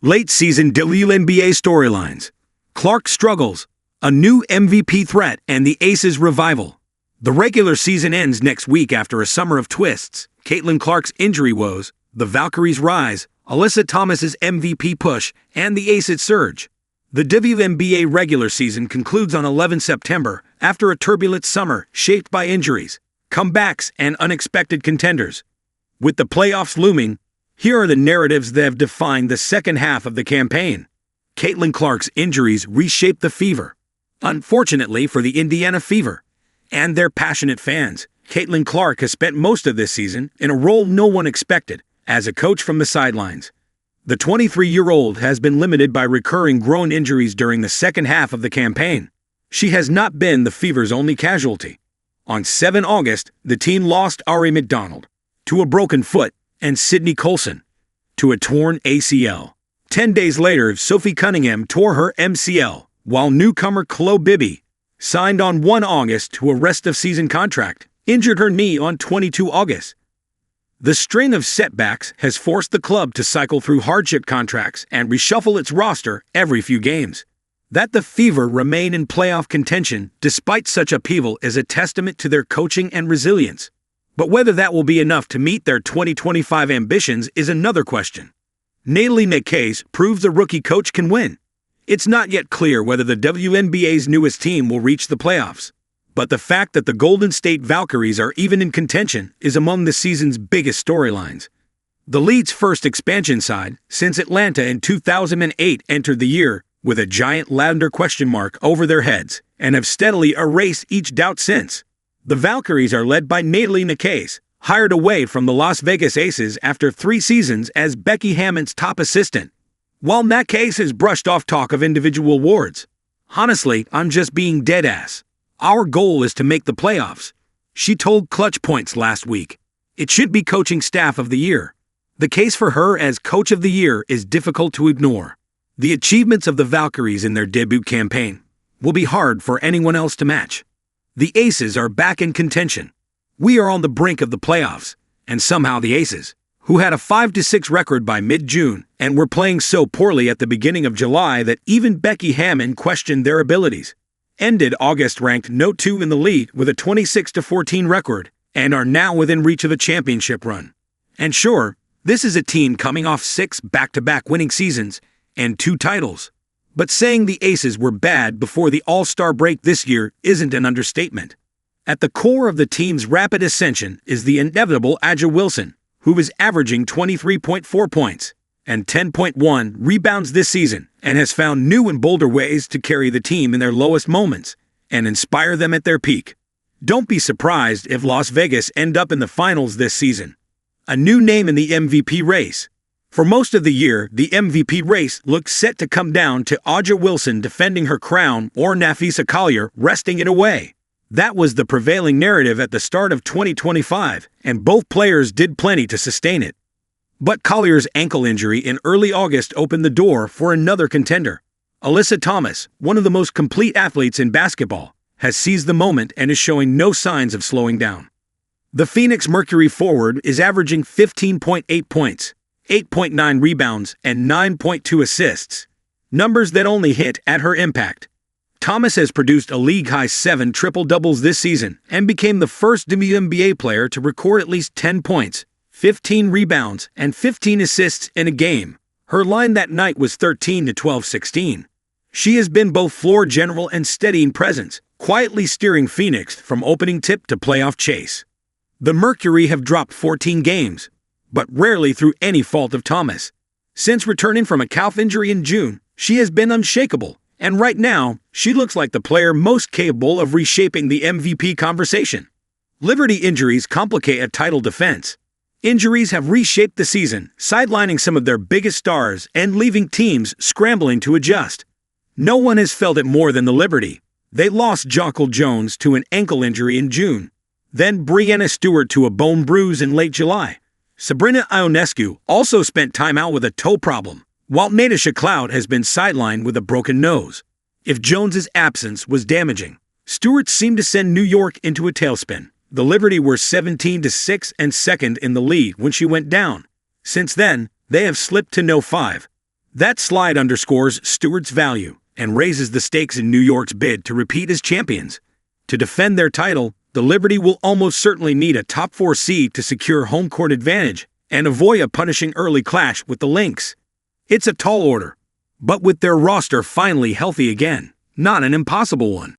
Late-season WNBA storylines. Clark struggles, a new MVP threat, and the Aces revival. The regular season ends next week after a summer of twists. Caitlin Clark's injury woes, the Valkyries rise, Alyssa Thomas's MVP push, and the Aces surge. The WNBA regular season concludes on 11 September after a turbulent summer shaped by injuries, comebacks, and unexpected contenders. With the playoffs looming, here are the narratives that have defined the second half of the campaign. Caitlin Clark's injuries reshaped the Fever. Unfortunately for the Indiana Fever and their passionate fans, Caitlin Clark has spent most of this season in a role no one expected, as a coach from the sidelines. The 23-year-old has been limited by recurring groin injuries during the second half of the campaign. She has not been the Fever's only casualty. On 7 August, the team lost Ari McDonald to a broken foot and Sydney Colson to a torn ACL. 10 days later, Sophie Cunningham tore her MCL, while newcomer Chloe Bibby signed on 1 August to a rest-of-season contract, injured her knee on 22 August. The string of setbacks has forced the club to cycle through hardship contracts and reshuffle its roster every few games. That the Fever remain in playoff contention despite such upheaval is a testament to their coaching and resilience. But whether that will be enough to meet their 2025 ambitions is another question. Natalie McKay's proves a rookie coach can win. It's not yet clear whether the WNBA's newest team will reach the playoffs. But the fact that the Golden State Valkyries are even in contention is among the season's biggest storylines. The league's first expansion side since Atlanta in 2008 entered the year with a giant lavender question mark over their heads and have steadily erased each doubt since. The Valkyries are led by Natalie McKay, hired away from the Las Vegas Aces after 3 seasons as Becky Hammon's top assistant. While McKay has brushed off talk of individual awards, honestly, I'm just being dead-ass. Our goal is to make the playoffs, she told Clutch Points last week. It should be Coaching Staff of the Year. The case for her as Coach of the Year is difficult to ignore. The achievements of the Valkyries in their debut campaign will be hard for anyone else to match. The Aces are back in contention. We are on the brink of the playoffs, and somehow the Aces, who had a 5-6 record by mid-June and were playing so poorly at the beginning of July that even Becky Hammon questioned their abilities, ended August ranked No. 2 in the league with a 26-14 record and are now within reach of a championship run. And sure, this is a team coming off 6 back-to-back winning seasons and 2 titles. But saying the Aces were bad before the All-Star break this year isn't an understatement. At the core of the team's rapid ascension is the inevitable A'ja Wilson, who is averaging 23.4 points and 10.1 rebounds this season and has found new and bolder ways to carry the team in their lowest moments and inspire them at their peak. Don't be surprised if Las Vegas end up in the finals this season. A new name in the MVP race. For most of the year, the MVP race looks set to come down to A'ja Wilson defending her crown or Napheesa Collier wresting it away. That was the prevailing narrative at the start of 2025, and both players did plenty to sustain it. But Collier's ankle injury in early August opened the door for another contender. Alyssa Thomas, one of the most complete athletes in basketball, has seized the moment and is showing no signs of slowing down. The Phoenix Mercury forward is averaging 15.8 points, 8.9 rebounds, and 9.2 assists, numbers that only hit at her impact. Thomas has produced a league-high 7 triple-doubles this season and became the first WNBA player to record at least 10 points, 15 rebounds, and 15 assists in a game. Her line that night was 13-12-16. She has been both floor general and steadying presence, quietly steering Phoenix from opening tip to playoff chase. The Mercury have dropped 14 games, but rarely through any fault of Thomas. Since returning from a calf injury in June, she has been unshakable, and right now, she looks like the player most capable of reshaping the MVP conversation. Liberty injuries complicate a title defense. Injuries have reshaped the season, sidelining some of their biggest stars and leaving teams scrambling to adjust. No one has felt it more than the Liberty. They lost Jonquel Jones to an ankle injury in June, then Breanna Stewart to a bone bruise in late July. Sabrina Ionescu also spent time out with a toe problem, while Natasha Cloud has been sidelined with a broken nose. If Jones's absence was damaging, Stewart seemed to send New York into a tailspin. The Liberty were 17-6 and second in the league when she went down. Since then, they have slipped to No. 5. That slide underscores Stewart's value and raises the stakes in New York's bid to repeat as champions. To defend their title, the Liberty will almost certainly need a top 4 seed to secure home court advantage and avoid a punishing early clash with the Lynx. It's a tall order, but with their roster finally healthy again, not an impossible one.